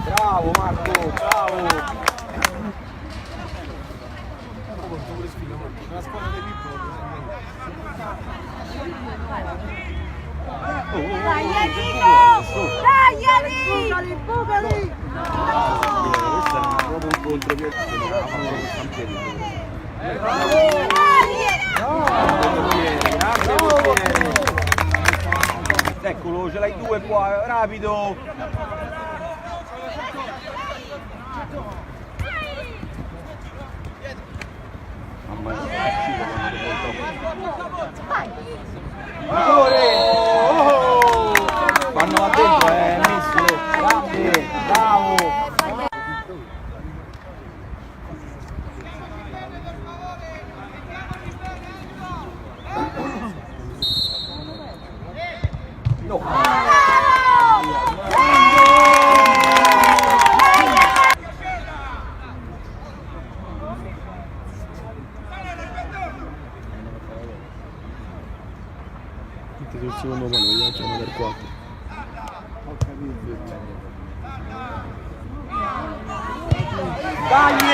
Bravo Marco, bravo! Una squadra dei piccoli. Dai Enrico! Dai Enrico! Bucali! Questo è proprio un contropiede. Eccolo, ce l'hai due qua, rapido! Vanno là dentro, messo, grande, bravo! No! Sul secondo palo, vediamo c'è una per 4. Dai!